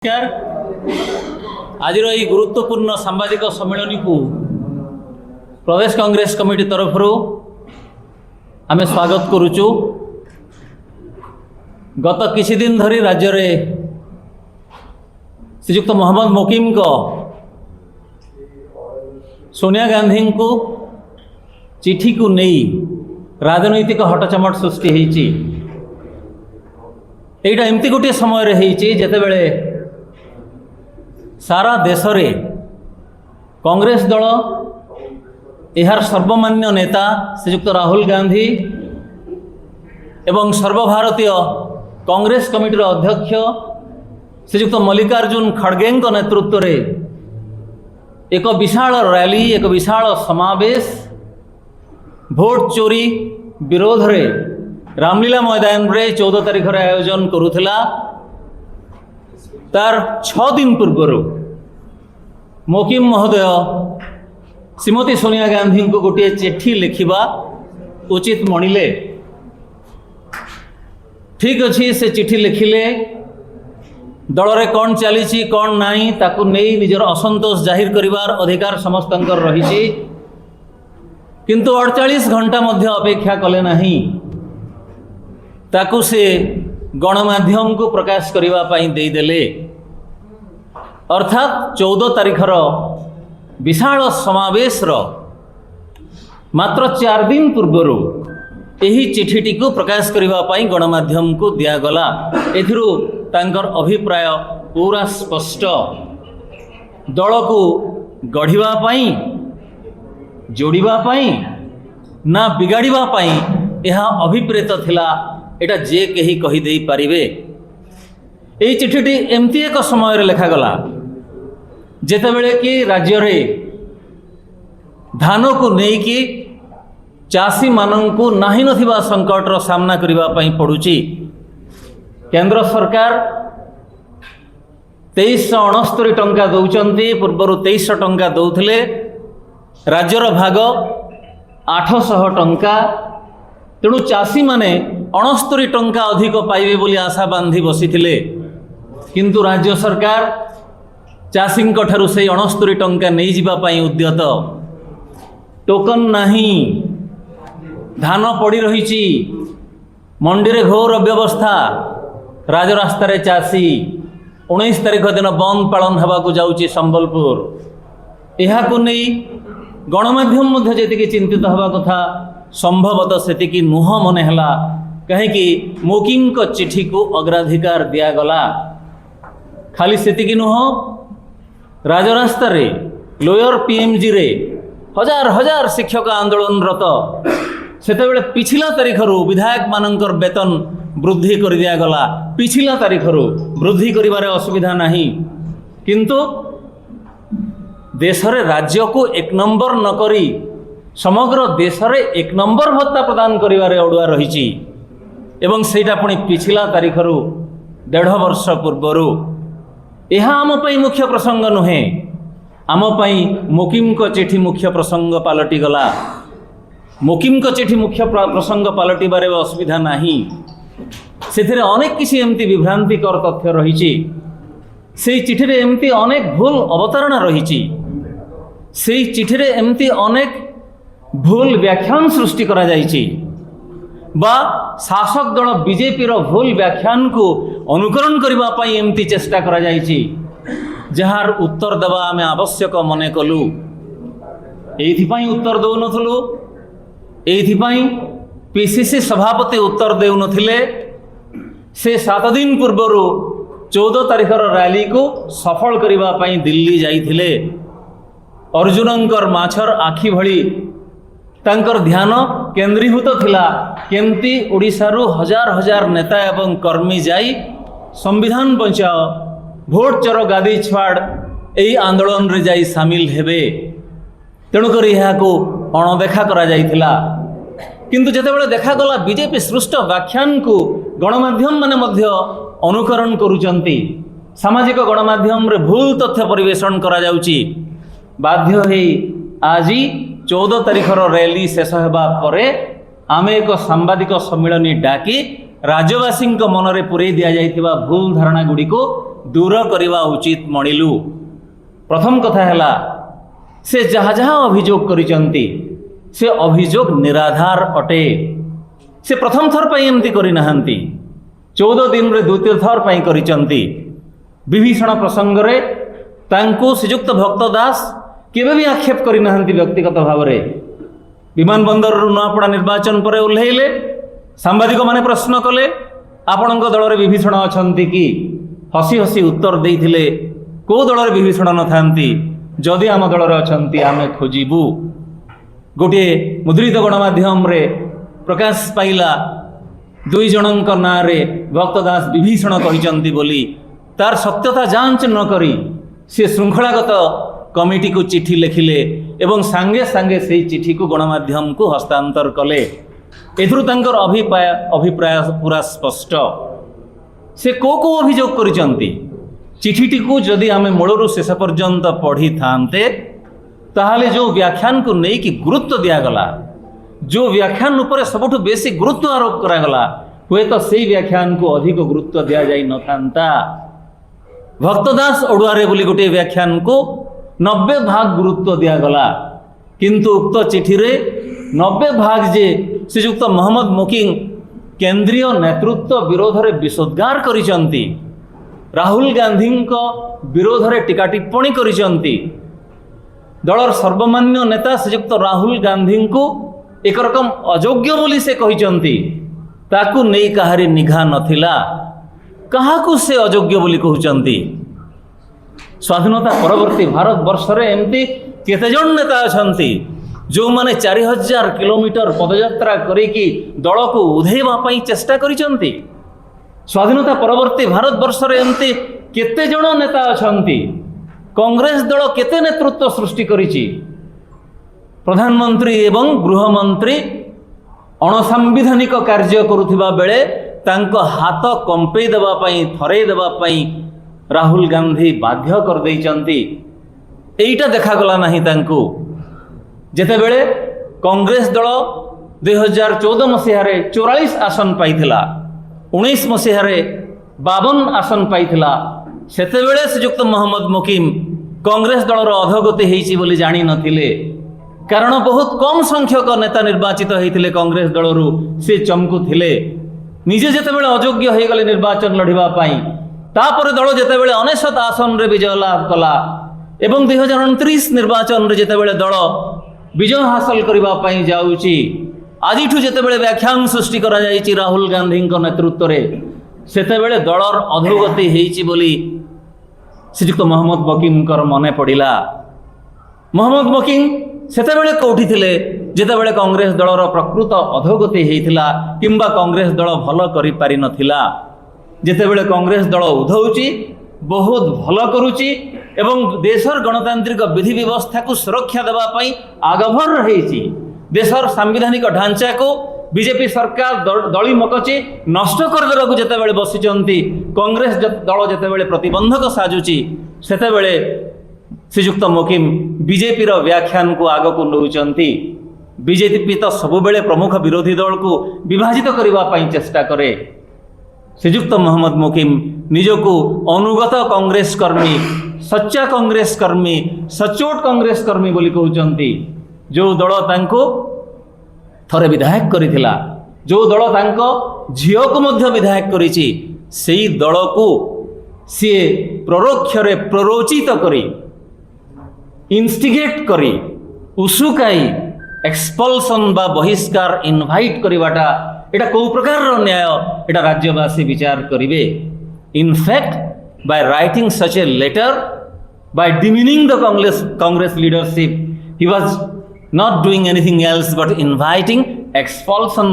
नमस्कार। आज गुरुत्वपूर्ण सांबादिक सम्मेलन को प्रदेश कांग्रेस कमिटी तरफ आमे स्वागत करुचु। गत किछि दिन धरी राज्य रे श्रीयुक्त मोहम्मद मोकिम को सोनिया गांधी को चिठी को नहीं राजनैतिक हटचमट सृष्टि होईची। एटा एमती गोटे समय रे होईची जेतेबेले सारा देश रे कांग्रेस दल यार सर्वमान्य नेता श्रीयुक्त राहुल गांधी एवं सर्वभारतीय कांग्रेस कमिटीर अध्यक्ष श्रीयुक्त मल्लिकार्जुन खड़गे नेतृत्व रे एक विशाल रैली एक विशाल समावेश भोट चोरी विरोध रे रामलीला मैदान रे 14 तारीख रे आयोजन करुथिला। तार 6 दिन पूर्व मोकिम महोदय श्रीमती सोनिया गांधी को गोटे चिट्ठी लिखा उचित मणिले। ठीक अच्छी से चिट्ठी लिखिले दल रे कौन चली कौन नहीं ताकू नहीं निजर असंतोष जाहिर करिवार अधिकार समस्तंकर रही, किंतु 48 घंटा मध्य अपेक्षा कले नहीं ताकू से गणमाध्यम को प्रकाश करिवा पाई देदेले। अर्थात 14 तारीखर विशाल समावेश मात्र 4 दिन पूर्व यही चिठीटी को प्रकाश करिवा पाई गणमाध्यम को दियागला। एथिरु तांकर अभिप्राय पूरा स्पष्ट। दल को गढ़िवा पाई जोड़िवा पाई ना बिगाड़िवा पाई यह अभिप्रेत थिला। एटा जे कही कही दे पारिबे। एही चिठीटी एमती एक समय रे लेखा गला जेतेबेले कि राज्य रे धान को नेकी चाषी माननकु नाही नथिबा संकटर सामना करिवा पई पड़ुची। केंद्र सरकार 2369 टंका दौचंती, पूर्वर 2300 टंका दौथिले। राज्यर भाग 800 टंका। तेणु चाषी माने 69 टंका अधिक पाइबे बोली आशा बांधी बसिथिले, किंतु राज्य सरकार चाषी ठारू से 69 टंका नहीं जिबा पाई उद्यत। टोकन नहीं, धान पड़ी रही, मंडी रे घोर व्यवस्था, राजरास्ता रे चाषी 19 तारीख दिन बंद पालन होगा जाऊँगी संबलपुर। यह नहीं गणमाध्यम जी चिंतित हवा कथा संभवतः सेतिकी नुह मने हला, कहीं मोकिम को चिठी को अग्राधिकार दियागला। खाली सेतिकी नुह, राजरास्ता रे लोयर पीएमजी रे हजार हजार शिक्षक आंदोलनरत सेतेबेले पिछला तारीखरू विधायक मानकर वेतन वृद्धि कर दियागला। पिछला तारीखरू वृद्धि करिबारे असुविधा नहीं, किंतु देश रे राज्य को 1 नंबर न करी समग्र देश रे 1 नंबर भत्ता प्रदान करिबारे अड़ुआ रही। एवं सेटा पुणी पिछला तारीखरू 1.5 वर्ष पूर्वरू। यह आम पई मुख्य प्रसंग नुहे, आम पई मोकिम को चिठी मुख्य प्रसंग पलटि गला। मोकिम को चिठी मुख्य प्रसंग पलटि बारे असुविधा नहीं। सेथिरे अनेक किसी एमती विभ्रांतिकर तथ्य रही। से चिठी रे एमती अनेक भूल अवतारणा रही। से चिठी रे एमती अनेक भूल व्याख्यान सृष्टि करा जाइछि बा शासक दल बीजेपी रो भूल व्याख्यान को अनुकरण करबा पई एमती चेष्टा करा जाइछि, जहार उत्तर देवा आमे आवश्यक मने कलु। एथि पई उत्तर दउ नथलु, एथि पई पीसीसी सभापति उत्तर देउ नथिले। से 7 दिन पूर्वरू 14 तारीखर रैली को सफल करबा पई दिल्ली जाइथिले। अर्जुनंकर माछर आखि भली तांकर ध्यान केंद्रीभूत थिला केमती ओडिशारू हजार हजार नेता एवं कर्मी जाई संविधान बचाओ भोट चोर गादी छाड़ यही आंदोलन रे जाई सामिल हेबे। तेणुकर यह अणदेखा करा जाइथिला। किंतु जेतेबेले देखा गला बीजेपी सृष्ट व्याख्यान को गणमाध्यम माने मध्य अनुकरण करुचंती, सामाजिक गणमाध्यम रे भूल तथ्य परिवेषण करा जाउची। बाध्य है आज 14 तारीखर रैली शेष होगा परे आमे एक सांबादिक सम्मेलन डाकी राज्यवासी मनरे पुरई दि जाइथिबा भूल धारणा गुड़ी को दूर करवा उचित मणिलु। प्रथम कथा है से जहाँ जहाँ अभियोग करिसंती से अभियोग निराधार अटे। से प्रथम थर पर एमती करना 14 दिन रे द्वितीय थर पर करिसंती। विभीषण प्रसंग रे तांको श्रीजुक्त भक्त दास केबे भी आक्षेप करना व्यक्तिगत भाव में। विमान बंदर नुआपड़ा निर्वाचन पर ओह्लैले सांबादिक माने प्रश्न कले आपण दल में विभीषण अछंती कि हसी हसी उत्तर देइथिले को दल में विभीषण न थांती जदि आम दल में अछंती आमे खोजिबू। गोटे मुद्रित गणमाध्यम रे प्रकाश पाइला 2 जनक नाँ रे भक्तदास विभीषण कहिसंती बोली तार सत्यता जांच न करी से श्रृंखलागत कमिटी को चिठी लिखिले एवं सांगे सांगे से चिठी को गणमाध्यम को हस्तांतर कले। एथुरु तांकर अभिप्राय पूरा स्पष्ट। से को अभियोग करिसंती चिठीटी को जदि आमे मूलरू शेष पर्यंत पढ़ी थांते ताहले जो व्याख्यान को नहीं कि गुरुत्व दियागला जो व्याख्यान उपर सबुठु बेसी गुरुत्व आरोप करागला हुए तो से व्याख्यान को अधिक गुरुत्व दिया जाई न थांता। भक्तदास ओडुआरे बोली गोटे व्याख्यान को 90 भाग गुरुत्व दियागला किंतु उक्त चिठी रे 90 भाग जे श्रीजुक्त मोहम्मद मुकिंग केंद्रीय नेतृत्व विरोध रे विषोद्गार करिसंती राहुल गांधी विरोध रे टीका टिप्पणी करिसंती। दलर सर्वमान्य नेता श्रीजुक्त राहुल गांधी को एक रकम अयोग्य बोली से कहिसंती ताकू नहीं कहारी निघा नथिला काहाकू से अयोग्य बोली कहउचंती। स्वाधीनता परवर्ती भारत वर्ष रे एमती केतेजन नेता अछंती जो माने 4000 किलोमीटर पदयात्रा करिकी दल को उधेवा पई चेष्टा करिसंती। स्वाधीनता परवर्ती भारत वर्ष रे एमती केतेजन नेता अछंती कांग्रेस दल केते नेतृत्व सृष्टि करिछि। प्रधानमंत्री एवं गृहमंत्री अणसांविधानिक कार्य करुथिबा बेले तांको हाथ कंपे देबा पई थरे देबा पई राहुल गांधी बाध्य कर देइचंती। एइटा देखा गला नाही तांको जेतेबेले कांग्रेस दल 2014 मसीह रे 44 आसन पाइथिला 19 मसीह रे 52 आसन पाइथिला सेतेबेले श्रीजुक्त मोहम्मद मुकिम कांग्रेस दलर अधोगति हेइछि बोली जानि नथिले कारण बहुत कम संख्यक नेता निर्वाचित होइथिले कांग्रेस दलरू से चमकु थिले निजे जेतेबेले अयोग्य हो गले निर्वाचन लढ़िबा पाई तापर दल जेतेबेले 99 आसन रे विजय लाभ कला एवं 2029 निर्वाचन रे जेतेबेले दल विजय हासिल करबा पाई जाउची आजिठु जेतेबेले व्याख्यान सृष्टि करा जाइछि राहुल गांधी नेतृत्व रे सेतेबेले दलर अधोगति हेइछि बोली श्रीजुक्त मोहम्मद मुकिम मने पड़िला। मोहम्मद मुकिम सेतेबेले कोठी थिले जेतेबेले कांग्रेस दलर प्रकृत अधोगति हेइथिला किंबा कांग्रेस दल भल करि पारि नथिला। जेतेबेले कांग्रेस दल उधौची बहुत भल करुची एवं देशर गणतांत्रिक विधि व्यवस्था को सुरक्षा देबा पई आगभर रहिछि देशर संवैधानिक ढांचा को बीजेपी सरकार दली मकची नष्ट कर देबाकू जेतेबेले बसिचंती कांग्रेस दल जेतेबेले प्रतिबंधक साजुची सेतेबेले श्रीजुक्त मुकिम बीजेपी रो व्याख्यान को आग को नौचंती। बीजेपी तो सबुबेले प्रमुख विरोधी दल को विभाजित करबा पई चेष्टा करे। श्रीजुक्त मोहम्मद मुकिम निजको अनुगत कांग्रेस कर्मी सच्चा कांग्रेस कर्मी सचोट कांग्रेस कर्मी बोली कहउचंती। जो दल तांको थरे विधायक करिथिला जो दल तांको झियो को मध्य विधायक करिछि सेही दल को सी परोक्ष रे प्ररोचित करी इन्स्टिगेट करी उसुकाई एक्सपल्सन बा बहिष्कार इनवाइट करिवाटा एटा को प्रकार न्याय एटा राज्यवासी विचार करिवे। In fact by writing such a letter by demeaning the Congress leadership he was not doing anything else but inviting expulsion